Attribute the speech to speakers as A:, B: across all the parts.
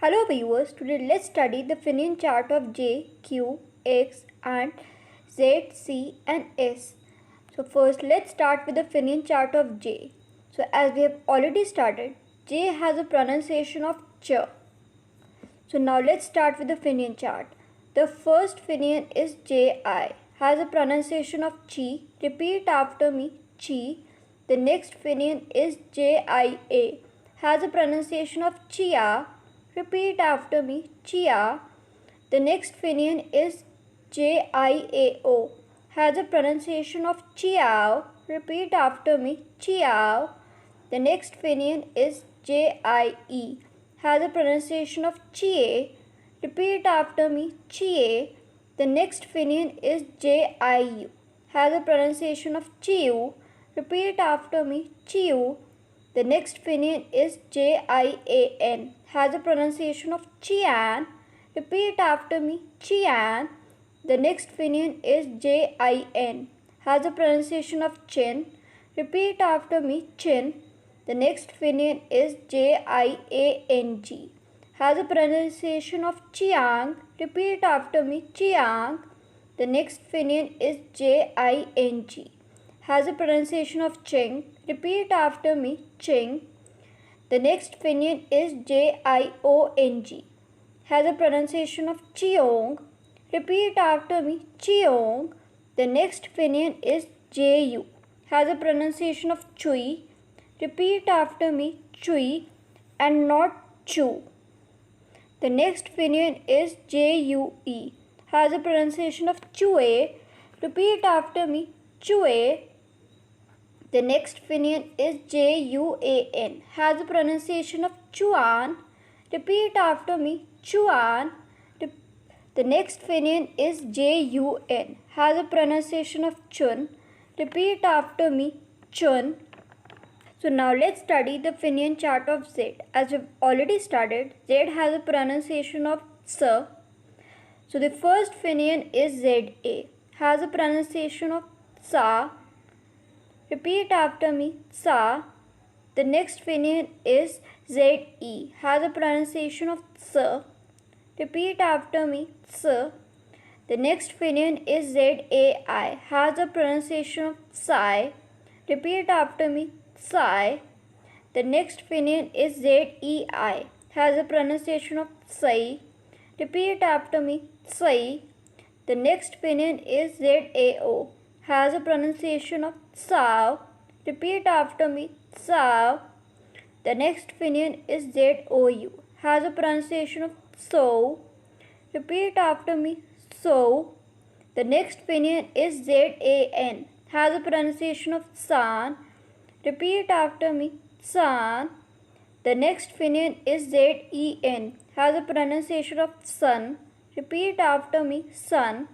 A: Hello viewers, today let's study the Pinyin chart of J, Q, X and Z, C and S. So first let's start with the Pinyin chart of J. So as we have already started, J has a pronunciation of Ch. So now let's start with the Pinyin chart. The first Pinyin is Ji, has a pronunciation of Chi. Repeat after me, Chi. The next Pinyin is Jia, has a pronunciation of Chia. Repeat after me, Chia. The next Pinyin is Jiao, has a pronunciation of Chiao. Repeat after me, Chiao. The next Pinyin is Jie, has a pronunciation of Chie. Repeat after me, Chie. The next Pinyin is Jiu, has a pronunciation of Chiu. Repeat after me, Chiu. The next Pinyin is Jian, has a pronunciation of Chian. Repeat after me, Chian. The next Pinyin is Jin, has a pronunciation of Chin. Repeat after me, Chin. The next Pinyin is Jiang, has a pronunciation of Chiang. Repeat after me, Chiang. The next Pinyin is Jing, has a pronunciation of Ching. Repeat after me, Ching. The next Pinyin is Jiong, has a pronunciation of Cheong. Repeat after me, Cheong. The next Pinyin is Ju, has a pronunciation of Chui. Repeat after me, Chui and not Chu. The next Pinyin is Jue, has a pronunciation of Chue. Repeat after me, Chue. The next Pinyin is Juan, has a pronunciation of Chuan. Repeat after me, Chuan. The next Pinyin is Jun, has a pronunciation of Chun. Repeat after me, Chun. So now let's study the Pinyin chart of Z. As we've already studied, Z has a pronunciation of S. So the first Pinyin is Za, has a pronunciation of Sa. Repeat after me, Sa. The next Pinyin is Ze, has a pronunciation of S. Repeat after me, S. The next Pinyin is Zai, has a pronunciation of Sai. Repeat after me, Sai. The next Pinyin is Zei, has a pronunciation of Sai. Repeat after me, Sai. The next Pinyin is Zao, has a pronunciation of Sao. Repeat after me, Sao. The next Pinyin is Zou, has a pronunciation of So. Repeat after me, So. The next Pinyin is Zan, has a pronunciation of San. Repeat after me, San. The next Pinyin is Zen, has a pronunciation of Sun. Repeat after me, Sun.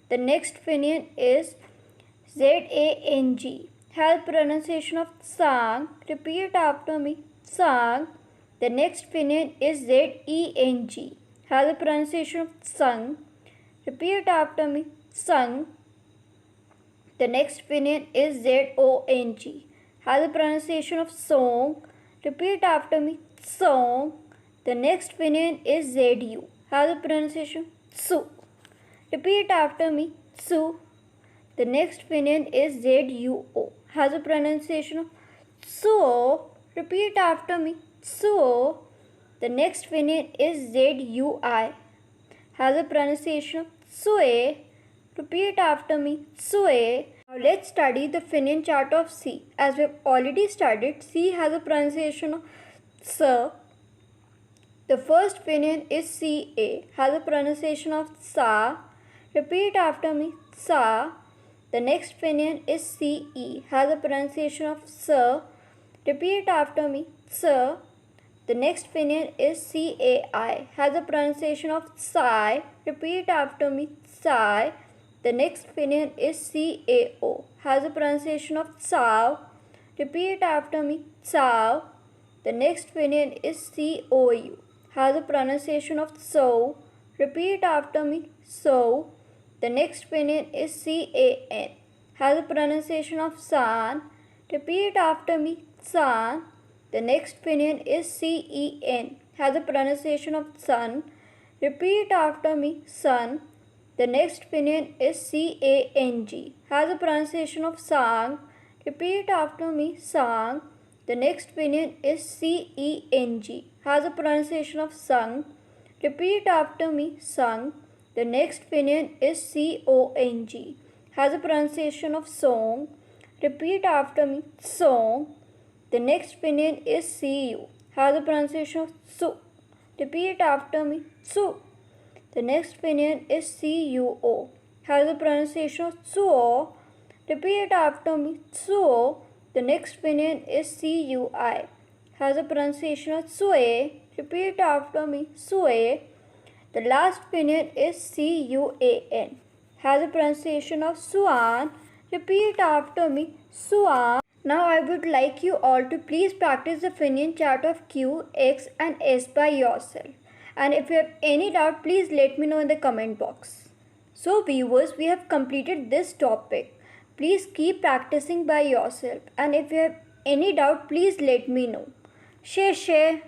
A: The next Pinyin is Zang, has pronunciation of Sang. Repeat after me, Sang. The next Pinyin is Zeng, has a pronunciation of Sung. Repeat after me, Sung. The next Pinyin is Zong, has a pronunciation of Song. Repeat after me, Song. The next Pinyin is Zu, has a pronunciation of Su. Repeat after me, Su. The next Pinyin is Zuo, has a pronunciation of Suo. Repeat after me, Suo. The next Pinyin is Zui, has a pronunciation of Sue. Repeat after me, Sue. Now let's study the Pinyin chart of C. As we have already studied, C has a pronunciation of S. The first Pinyin is Ca, has a pronunciation of Sa. Repeat after me, Sa. The next Pinyin is Ce, has a pronunciation of S. Repeat after me, S. The next Pinyin is Cai, has a pronunciation of Sai. Repeat after me, Sai. The next Pinyin is Cao, has a pronunciation of Sao. Repeat after me, Sao. The next Pinyin is Cou, has a pronunciation of So. Repeat after me, So. The next Pinyin is Can, has a pronunciation of San. Repeat after me, San. The next Pinyin is Cen, has a pronunciation of sun. Repeat after me, sun. The next pinyin is C-A-N-G, has a pronunciation of sang. Repeat after me, sang. The next pinyin is C-E-N-G, has a pronunciation of sung. Repeat after me, sung. The next pinyin is C-O-N-G, has a pronunciation of song. Repeat after me, song. The next pinyin is C-U, has a pronunciation of su. Repeat after me, su. The next pinyin is C-U-O, has a pronunciation of suo. Repeat after me, suo. The next pinyin is C-U-I, has a pronunciation of sue. Repeat after me, sue. The last pinyin is C-U-A-N, has a pronunciation of suan. Repeat after me, suan. Now I would like you all to please practice the Pinyin chart of Q, X and S by yourself. And if you have any doubt, please let me know in the comment box. So viewers, we have completed this topic. Please keep practicing by yourself. And if you have any doubt, please let me know. Share.